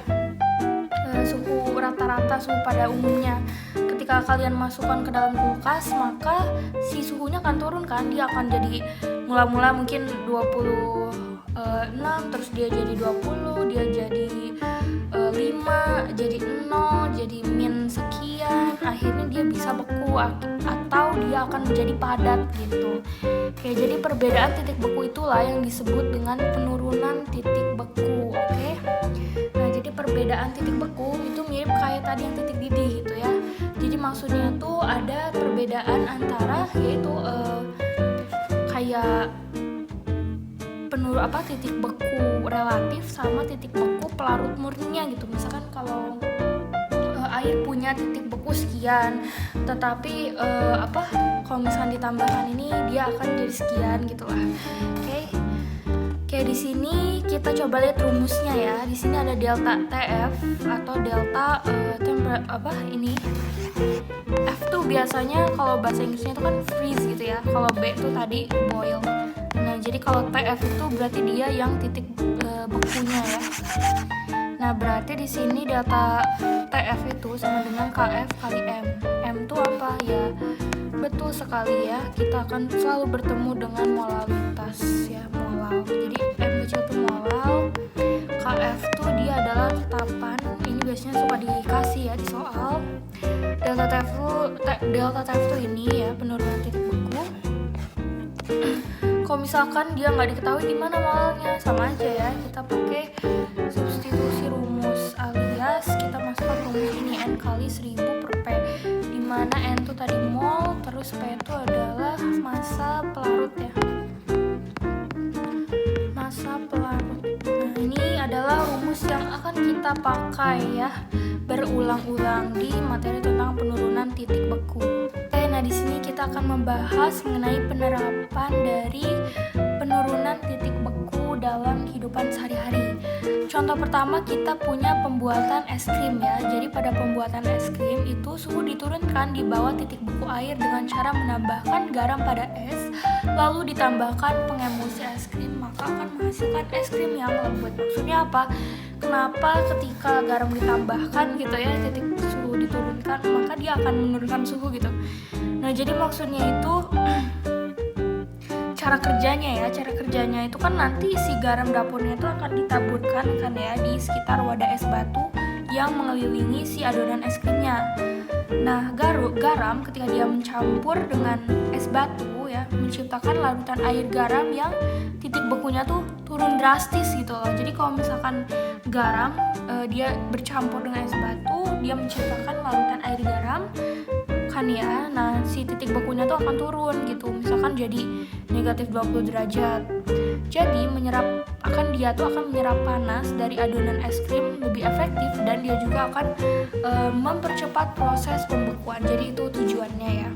suhu rata-rata, suhu pada umumnya. Ketika kalian masukkan ke dalam kulkas, maka si suhunya akan turun kan, dia akan jadi mula-mula mungkin 26, terus dia jadi 20, dia jadi 5, jadi 0, jadi min sekian, akhirnya dia bisa beku atau dia akan menjadi padat gitu. Oke, jadi perbedaan titik beku itulah yang disebut dengan penurunan titik beku. Oke. Nah, jadi perbedaan titik beku itu mirip kayak tadi yang titik didih gitu ya. Jadi maksudnya tuh ada perbedaan antara yaitu kayak titik beku relatif sama titik beku pelarut murninya gitu. Misalkan kalau air punya titik beku sekian, tetapi kalau misalkan ditambahkan ini dia akan jadi sekian gitulah. Oke, di sini kita coba lihat rumusnya ya. Di sini ada delta TF atau delta ini. F tuh biasanya kalau bahasa Inggrisnya itu kan freeze gitu ya. Kalau B tuh tadi boil. Nah, jadi kalau TF itu berarti dia yang titik bekunya ya. Nah, berarti di sini delta TF itu sama dengan KF kali M. M itu apa ya? Betul sekali ya, kita akan selalu bertemu dengan molalitas ya, molal. Jadi M kecil itu molal, KF itu dia adalah tetapan. Ini biasanya suka dikasih ya di soal. Delta TF itu ini ya, penurunan titik beku. Kalau misalkan dia nggak diketahui gimana molalnya, sama aja ya, kita pakai substitusi rumus, alias kita masukkan rumus ini N kali 1000 per P, dimana N itu tadi mol, terus P itu adalah massa pelarut ya, massa pelarut. Nah, ini adalah rumus yang akan kita pakai ya berulang-ulang di materi tentang penurunan titik beku. Nah, di sini kita akan membahas mengenai penerapan dari penurunan titik beku dalam kehidupan sehari-hari. Contoh pertama, kita punya pembuatan es krim ya. Jadi pada pembuatan es krim itu suhu diturunkan di bawah titik beku air dengan cara menambahkan garam pada es, lalu ditambahkan pengemulsi es krim, maka akan menghasilkan es krim yang lembut. Maksudnya apa? Kenapa ketika garam ditambahkan gitu ya, titik suhu diturunkan, maka dia akan menurunkan suhu gitu. Nah, jadi maksudnya itu cara kerjanya itu kan nanti si garam dapurnya itu akan ditaburkan kan ya di sekitar wadah es batu yang mengelilingi si adonan es krimnya. Nah, garam ketika dia mencampur dengan es batu ya, menciptakan larutan air garam yang titik bekunya tuh turun drastis gitu loh. Jadi kalau misalkan garam dia bercampur dengan es batu, dia menciptakan larutan air garam kan ya. Nah, si titik bekunya tuh akan turun gitu. Misalkan jadi negatif 20 derajat. Jadi dia akan menyerap panas dari adonan es krim lebih efektif, dan dia juga akan mempercepat proses pembekuan. Jadi itu tujuannya ya.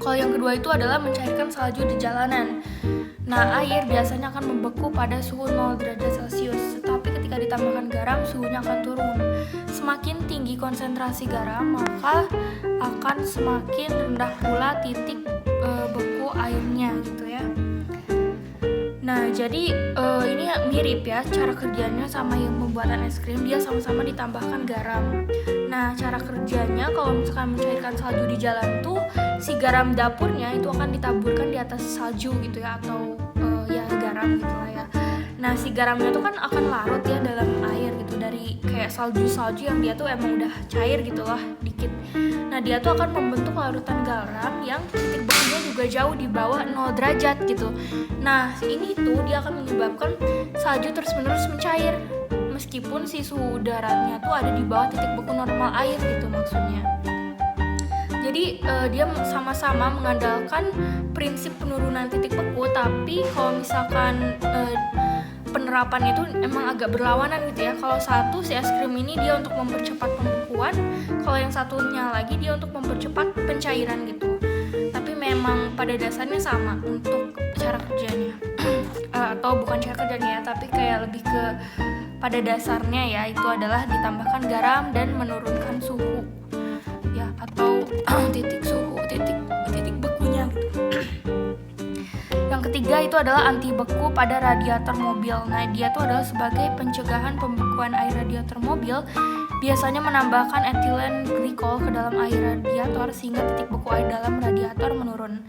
Kalau yang kedua itu adalah mencairkan salju di jalanan. Nah, air biasanya akan membeku pada suhu 0 derajat Celcius, tetapi ketika ditambahkan garam, suhunya akan turun. Semakin tinggi konsentrasi garam, maka akan semakin rendah pula titik beku airnya gitu ya. Nah, jadi ini mirip ya cara kerjanya sama yang pembuatan es krim, dia sama-sama ditambahkan garam. Nah, cara kerjanya kalau misalkan mencairkan salju di jalan tuh, si garam dapurnya itu akan ditaburkan di atas salju gitu ya, atau ya garam gitu lah ya. Nah, si garamnya tuh kan akan larut ya dalam air gitu, dari kayak salju-salju yang dia tuh emang udah cair gitu lah dikit. Nah, dia tuh akan membentuk larutan garam yang titik bekunya juga jauh di bawah 0 derajat gitu. Nah, ini tuh dia akan menyebabkan salju terus-menerus mencair meskipun si suhu udaranya tuh ada di bawah titik beku normal air gitu maksudnya. Jadi dia sama-sama mengandalkan prinsip penurunan titik beku, tapi kalau misalkan penerapan itu emang agak berlawanan gitu ya. Kalau satu si es krim ini dia untuk mempercepat pembekuan, kalau yang satunya lagi dia untuk mempercepat pencairan gitu. Tapi memang pada dasarnya sama untuk cara kerjanya. Atau bukan cara kerjanya ya, tapi kayak lebih ke pada dasarnya ya, itu adalah ditambahkan garam dan menurunkan suhu ya, atau titik bekunya. Yang ketiga itu adalah anti beku pada radiator mobil. Nah, dia itu adalah sebagai pencegahan pembekuan air radiator mobil, biasanya menambahkan etilen glikol ke dalam air radiator sehingga titik beku air dalam radiator menurun.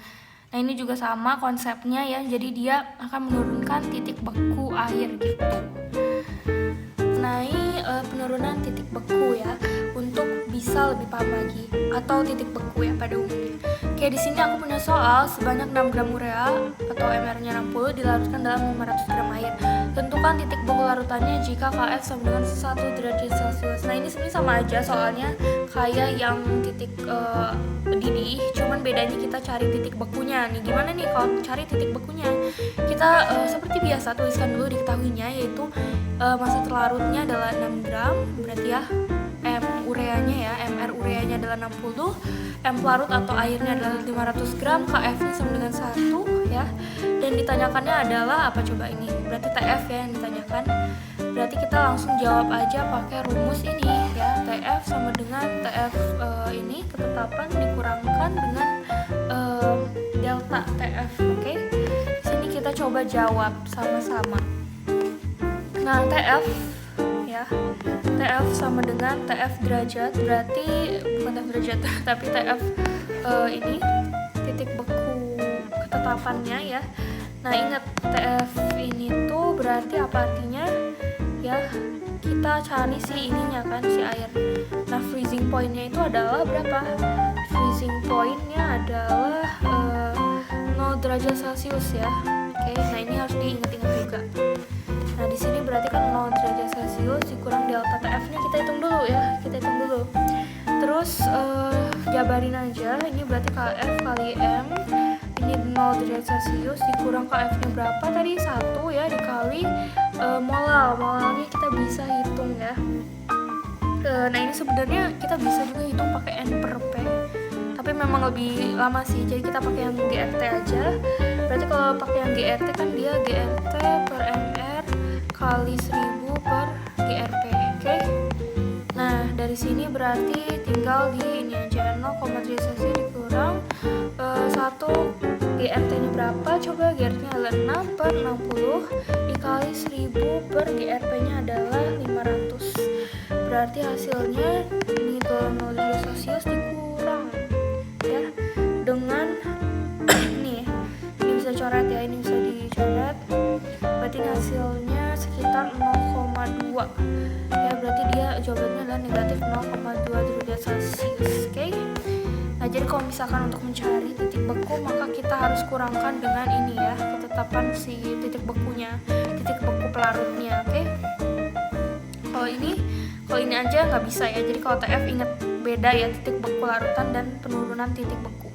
Nah, ini juga sama konsepnya ya, jadi dia akan menurunkan titik beku air gitu. Nah, ini penurunan titik beku ya, untuk bisa lebih paham lagi, atau titik beku ya pada umumnya. Kayak di sini aku punya soal sebanyak 6 gram urea atau MR-nya 60 dilarutkan dalam 500 gram air. Tentukan titik beku larutannya jika Kf sama dengan 1 derajat Celcius. Nah, ini sebenarnya sama aja soalnya kayak yang titik didih, cuman bedanya kita cari titik bekunya. Nih, gimana nih kalau cari titik bekunya? Kita seperti biasa tuliskan dulu diketahuinya, yaitu masa terlarutnya adalah 6 gram, berarti ya MR ureanya adalah 60, M pelarut atau airnya adalah 500 gram, KF-nya sama dengan 1 ya. Dan ditanyakannya adalah apa coba ini? Berarti TF ya yang ditanyakan. Berarti kita langsung jawab aja pakai rumus ini ya. TF sama dengan TF ini ketetapan dikurangkan dengan delta TF. Oke. Sini kita coba jawab sama-sama. Nah, TF ya. TF sama dengan TF derajat, berarti bukan TF derajat tapi TF ini titik beku ketetapannya ya. Nah, ingat TF ini tuh berarti apa artinya ya, kita cari si ininya kan, si air. Nah, freezing point-nya itu adalah berapa? Freezing point-nya adalah 0 derajat Celcius ya. Oke, nah ini harus diingat-ingat juga. Nah, di sini berarti kan 0 derajat Celcius dikurang delta TF-nya, kita hitung dulu ya, kita hitung dulu. Terus jabarin aja, ini berarti KF kali M, ini 0 derajat Celcius dikurang KF-nya berapa tadi? 1 ya, dikali molalnya kita bisa hitung ya. Nah, ini sebenarnya kita bisa juga hitung pakai N per P, tapi memang lebih lama sih, jadi kita pakai yang GRT aja. Berarti kalau pakai yang GRT kan dia GRT per MR kali 1000 per GRP. Oke. Nah, dari sini berarti tinggal di ini aja, 0,3 Celsius dikurang 1 GRT-nya berapa? Coba GRT-nya adalah 6 per 60 dikali 1000 per GRP-nya adalah 500. Berarti hasilnya ini tuh 0 derajat Celcius dikurang ya dengan ini bisa coret ya, ini bisa dicoret. Berarti hasilnya sekitar 0,2 ya, berarti dia jawabannya adalah negatif 0,2 derajat Celcius. Oke. Nah, jadi kalau misalkan untuk mencari titik beku, maka kita harus kurangkan dengan ini ya, ketetapan si titik bekunya, titik beku pelarutnya. Oke. Kalau ini aja nggak bisa ya, jadi kalau TF ingat beda ya, titik beku larutan dan penurunan titik beku.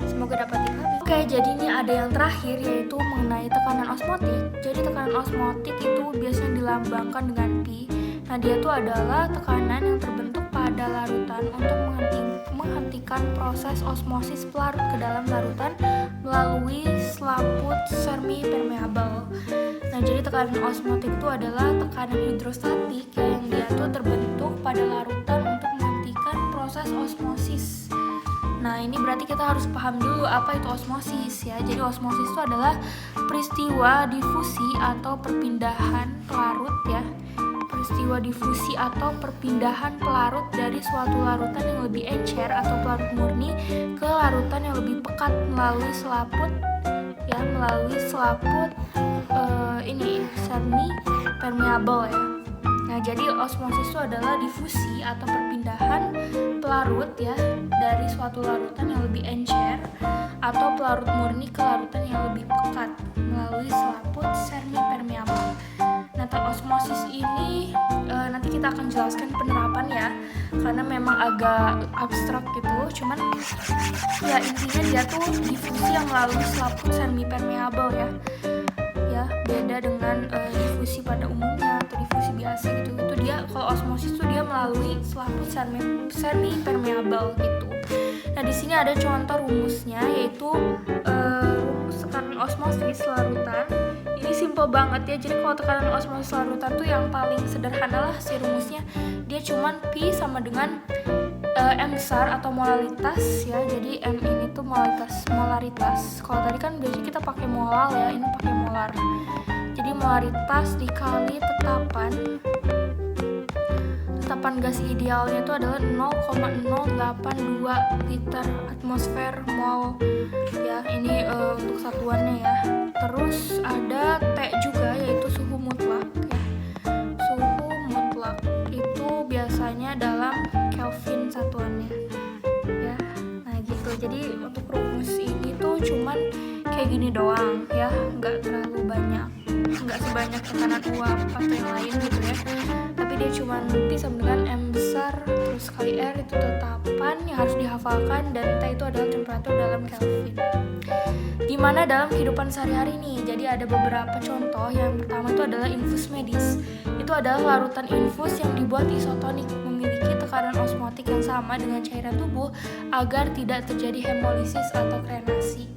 Semoga dapat dipahami. Oke, jadi ini ada yang terakhir, yaitu mengenai tekanan osmotik. Jadi tekanan osmotik itu biasanya dilambangkan dengan P. Nah, dia itu adalah tekanan yang terbentuk pada larutan untuk menghentikan proses osmosis pelarut ke dalam larutan melalui selaput semi-permeable. Nah, jadi tekanan osmotik itu adalah tekanan hidrostatik yang dia tuh terbentuk pada larutan untuk menghentikan proses osmosis. Nah, ini berarti kita harus paham dulu apa itu osmosis ya. Jadi osmosis itu adalah peristiwa difusi atau perpindahan pelarut ya. Peristiwa difusi atau perpindahan pelarut dari suatu larutan yang lebih encer atau pelarut murni ke larutan yang lebih pekat melalui selaput ya, ini semi permeable ya. Nah, jadi osmosis itu adalah difusi atau perpindahan pelarut ya dari suatu larutan yang lebih encer atau pelarut murni ke larutan yang lebih pekat melalui selaput semi permeable. Nah, osmosis ini nanti kita akan jelaskan penerapan ya, karena memang agak abstrak gitu. Cuman ya intinya dia tuh difusi yang melalui selaput semi permeable ya. Ya, beda dengan difusi pada umumnya atau difusi biasa gitu. Itu dia kalau osmosis tuh dia melalui selaput semi permeable gitu. Nah, di sini ada contoh rumusnya, yaitu rumus tekanan osmosis larutan. Ini simple banget ya. Jadi kalau tekanan osmosis larutan tuh yang paling sederhana lah si rumusnya. Dia cuman P sama dengan M besar atau molaritas ya. Jadi M ini tuh molaritas. Kalau tadi kan biasanya kita pakai molal ya, ini pakai molar. Jadi molaritas dikali tetapan gas idealnya itu adalah 0,082 liter atmosfer mol ya. Ini untuk satuannya ya. Terus ada T juga, yaitu suhu mutlak ya. Suhu mutlak itu biasanya dalam Kelvin satuannya ya. Nah gitu. Jadi untuk rumus ini tuh cuman kayak gini doang ya, nggak terlalu banyak, nggak sebanyak tekanan uap atau yang lain gitu ya. Tapi dia cuma P sama dengan M besar terus kali R itu tetapan yang harus dihafalkan, dan T itu adalah temperatur dalam Kelvin. Gimana dalam kehidupan sehari-hari nih? Jadi ada beberapa contoh. Yang pertama itu adalah infus medis. Itu adalah larutan infus yang dibuat isotonik, memiliki tekanan osmotik yang sama dengan cairan tubuh agar tidak terjadi hemolisis atau krenasi.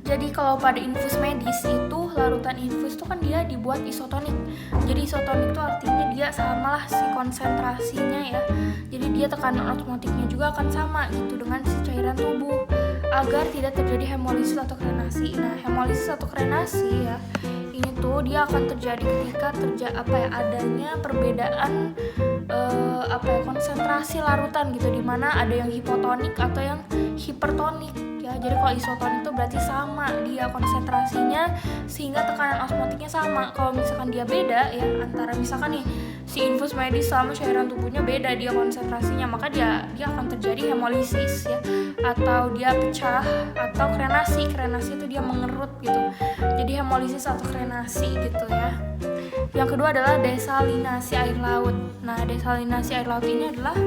Jadi kalau pada infus medis itu, larutan infus itu kan dia dibuat isotonik. Jadi isotonik itu artinya dia sama lah si konsentrasinya ya. Jadi dia tekanan osmotiknya juga akan sama gitu dengan si cairan tubuh agar tidak terjadi hemolisis atau krenasi. Nah, hemolisis atau krenasi ya, ini tuh dia akan terjadi ketika adanya perbedaan konsentrasi larutan gitu, dimana ada yang hipotonik atau yang hipertonik ya. Jadi kalau isotonik itu berarti sama dia konsentrasinya sehingga tekanan osmotiknya sama. Kalau misalkan dia beda ya, antara misalkan nih si infus medis sama cairan tubuhnya beda dia konsentrasinya, maka dia akan terjadi hemolisis ya, atau dia pecah, atau krenasi itu dia mengerut gitu. Jadi hemolisis atau krenasi gitu ya. Yang kedua adalah desalinasi air laut. Nah, desalinasi air laut ini adalah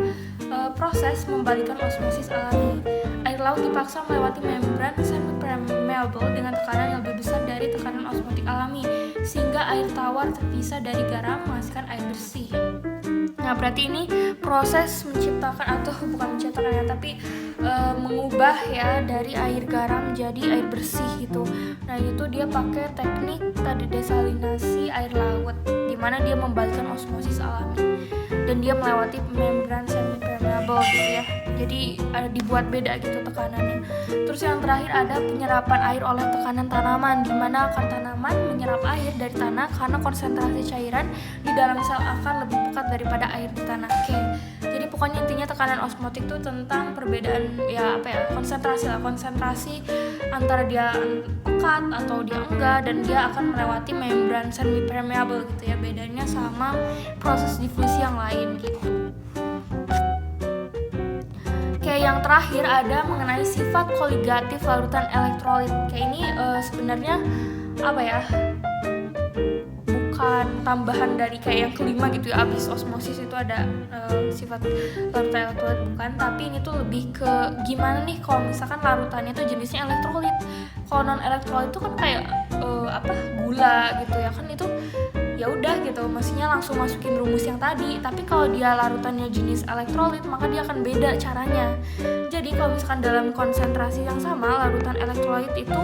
proses membalikkan osmosis alami. Air laut dipaksa melewati membran semi-permeable dengan tekanan yang lebih besar dari tekanan osmotik alami, sehingga air tawar terpisah dari garam menghasilkan air bersih. Nah, berarti ini proses menciptakan, atau bukan menciptakan ya, tapi mengubah ya dari air garam jadi air bersih gitu. Nah, itu dia pakai teknik tadi desalinasi air laut, dimana dia membalikkan osmosis alami dan dia melewati membran semi-permeable gitu ya. Jadi dibuat beda gitu tekanannya. Terus yang terakhir ada penyerapan air oleh tekanan tanaman, dimana akar tanaman menyerap air dari tanah karena konsentrasi cairan di dalam sel akan lebih pekat daripada air di tanah. Oke. Jadi pokoknya intinya tekanan osmotik itu tentang perbedaan konsentrasi antara dia pekat atau dia enggak, dan dia akan melewati membran semi permeable gitu ya. Bedanya sama proses difusi yang lain gitu. Oke, yang terakhir ada mengenai sifat koligatif larutan elektrolit. Kayak ini sebenarnya bukan tambahan dari kayak yang kelima gitu ya, abis osmosis itu ada sifat larutan elektrolit, bukan, tapi ini tuh lebih ke gimana nih kalau misalkan larutannya tuh jenisnya elektrolit. Kalau non elektrolit itu kan kayak gula gitu ya kan, itu ya udah gitu, maksudnya langsung masukin rumus yang tadi. Tapi kalau dia larutannya jenis elektrolit, maka dia akan beda caranya. Jadi kalau misalkan dalam konsentrasi yang sama, larutan elektrolit itu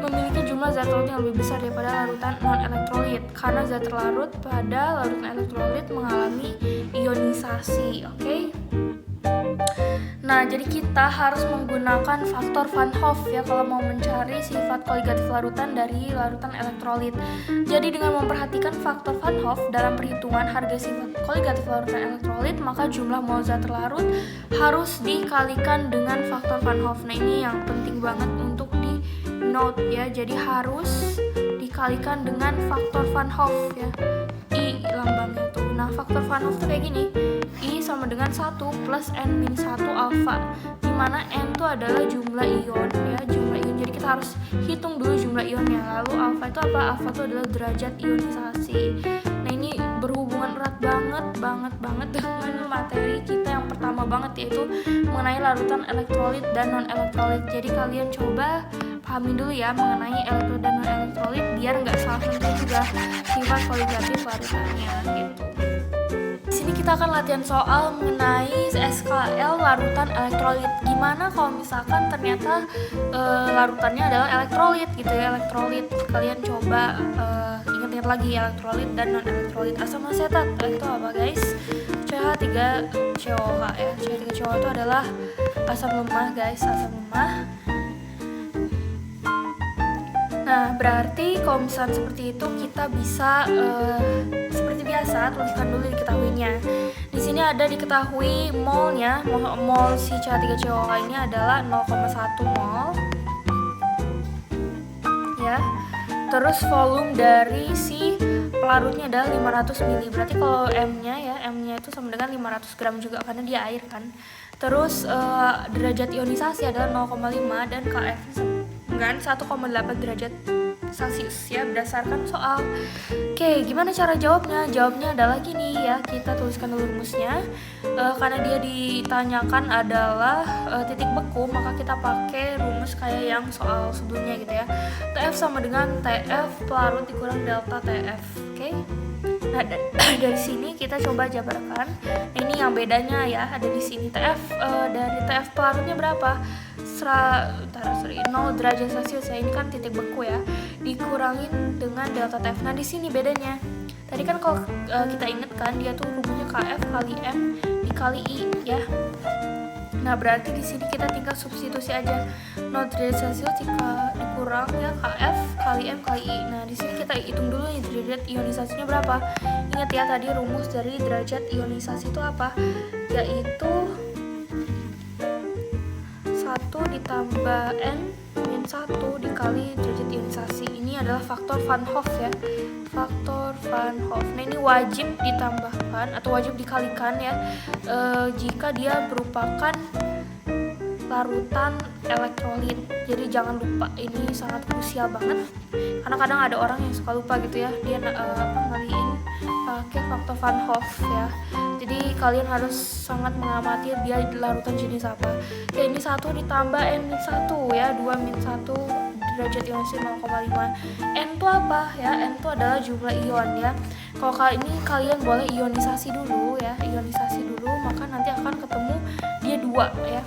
memiliki jumlah zat larut yang lebih besar daripada larutan non elektrolit, karena zat larut pada larutan elektrolit mengalami ionisasi. Oke? Nah, jadi kita harus menggunakan faktor Van Hoff ya kalau mau mencari sifat koligatif larutan dari larutan elektrolit. Jadi dengan memperhatikan faktor Van Hoff dalam perhitungan harga sifat koligatif larutan elektrolit, maka jumlah mol zat terlarut harus dikalikan dengan faktor Van Hoff. Nah, ini yang penting banget untuk di note ya. Jadi harus dikalikan dengan faktor Van Hoff ya. I lambangnya tuh. Nah, faktor Van Hoff tuh kayak gini. I sama dengan 1 plus N-1 alfa, dimana N itu adalah jumlah ion ya, jumlah ion. Jadi kita harus hitung dulu jumlah ionnya. Lalu alfa itu apa? Alfa itu adalah derajat ionisasi. Nah, ini berhubungan berhubungan erat banget dengan materi kita yang pertama banget, yaitu mengenai larutan elektrolit dan non-elektrolit. Jadi kalian coba pahami dulu ya mengenai elektrolit dan non-elektrolit biar nggak salah tentu juga sifat koligatif larutannya gitu. Di sini kita akan latihan soal mengenai SKL larutan elektrolit. Gimana kalau misalkan ternyata larutannya adalah elektrolit gitu ya, elektrolit. Kalian coba ingat-ingat lagi elektrolit dan non-elektrolit. Asam asetat itu apa guys? CH3COH ya. CH3COH itu adalah asam lemah guys, asam lemah. Nah, berarti kalau misalnya seperti itu kita bisa seperti biasa tuliskan dulu diketahuinya. Di sini ada diketahui molnya, mol si CH3COH ini adalah 0,1 mol. Ya. Terus volume dari si pelarutnya adalah 500 ml. Berarti kalau M-nya itu sama dengan 500 gram juga karena dia air kan. Terus derajat ionisasi adalah 0,5 dan KF dengan 1,8 derajat Celcius ya, berdasarkan soal. Oke, gimana cara jawabnya? Jawabnya adalah gini ya, kita tuliskan dulu rumusnya. Karena dia ditanyakan adalah titik beku, maka kita pakai rumus kayak yang soal sebelumnya gitu ya. TF sama dengan TF pelarut dikurang delta TF. Oke. Nah, dari sini kita coba jabarkan. Ini yang bedanya ya, ada di sini TF dari TF pelarutnya berapa? 0 derajat Celcius ya, ini kan titik beku ya, dikurangin dengan delta TF. Nah, di sini bedanya. Tadi kan kalau kita ingat kan dia tuh rumusnya KF kali M dikali I ya. Nah, berarti di sini kita tinggal substitusi aja. 0 derajat Celcius dikurang ya KF kali M kali I. Nah, di sini kita hitung dulu nih derajat ionisasinya berapa. Ingat ya tadi rumus dari derajat ionisasi itu apa? Yaitu 1 ditambah N min 1 dikali derajat ionisasi. Ini adalah faktor Van Hoff ya, faktor Van Hoff. Nah, ini wajib ditambahkan atau wajib dikalikan ya jika dia merupakan larutan elektrolit. Jadi jangan lupa, ini sangat krusial banget karena kadang ada orang yang suka lupa gitu ya, dia ngaliin pakai faktor Van Hoff ya. Jadi kalian harus sangat mengamati dia larutan jenis apa. Ya, ini 1 ditambah N min 1 ya, 2 min 1 derajat ionisasi 0,5. N itu apa ya? N itu adalah jumlah ion ya. Kalau kali ini kalian boleh ionisasi dulu ya, ionisasi dulu, maka nanti akan ketemu dia 2 ya.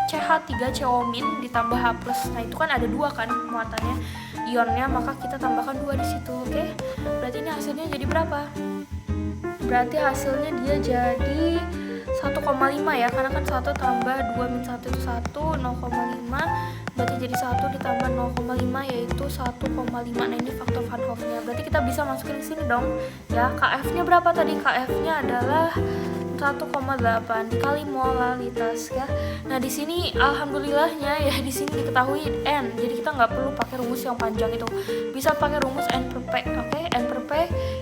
CH3CO- ditambah H+. Nah, itu kan ada 2 kan muatannya ionnya, maka kita tambahkan 2 di situ. Oke. Berarti ini hasilnya jadi berapa? Berarti hasilnya dia jadi 1,5 ya, karena kan 1 tambah 2 min 1 itu 1, 0,5. Berarti jadi 1 ditambah 0,5 yaitu 1,5. Nah, ini faktor Van Hoff-nya. Berarti kita bisa masukin di sini dong. Ya, KF-nya berapa tadi? KF-nya adalah 1,8 dikali molalitas ya. Nah, di sini alhamdulillahnya ya, di sini diketahui N. Jadi kita nggak perlu pakai rumus yang panjang itu. Bisa pakai rumus N per P. Oke, N per P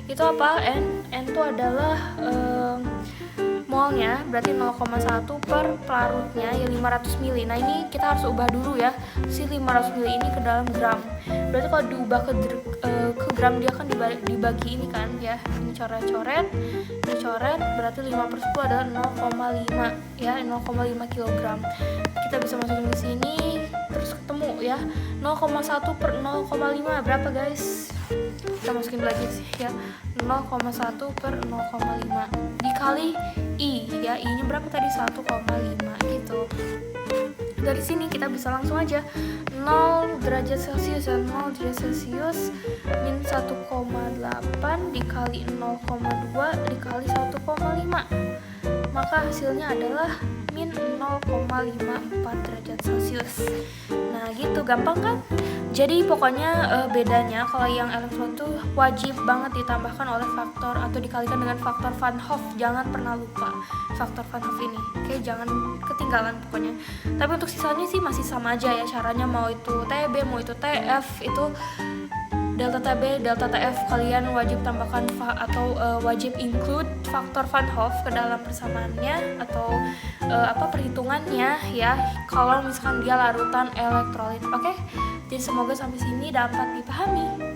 itu apa? N itu adalah molnya, berarti 0,1 per pelarutnya ya 500 ml. Nah, ini kita harus ubah dulu ya si 500 ml ini ke dalam gram. Berarti kalau diubah ke gram dia kan dibagi ini kan ya. Ini coret-coret, berarti 5 per 10 adalah 0,5 ya, 0,5 kg. Kita bisa masukin di sini terus ketemu ya. 0,1 per 0,5 berapa guys? Kita masukin lagi sih ya, 0,1 per 0,5 dikali I ya, I nya berapa tadi? 1,5 gitu. Dari sini kita bisa langsung aja 0 derajat Celcius ya, 0 derajat Celcius min 1,8 dikali 0,2 dikali 1,5, maka hasilnya adalah min 0,54 derajat Celcius. Nah, gitu, gampang kan? Jadi pokoknya bedanya kalau yang elektron tuh wajib banget ditambahkan oleh faktor atau dikalikan dengan faktor Van Hoff. Jangan pernah lupa faktor Van Hoff ini. Oke, jangan ketinggalan pokoknya. Tapi untuk sisanya sih masih sama aja ya caranya, mau itu TB, mau itu TF, itu delta TB, delta TF kalian wajib tambahkan atau wajib include faktor Van Hoff ke dalam persamaannya atau perhitungannya ya, kalau misalkan dia larutan elektrolit. Oke? Jadi semoga sampai sini dapat dipahami.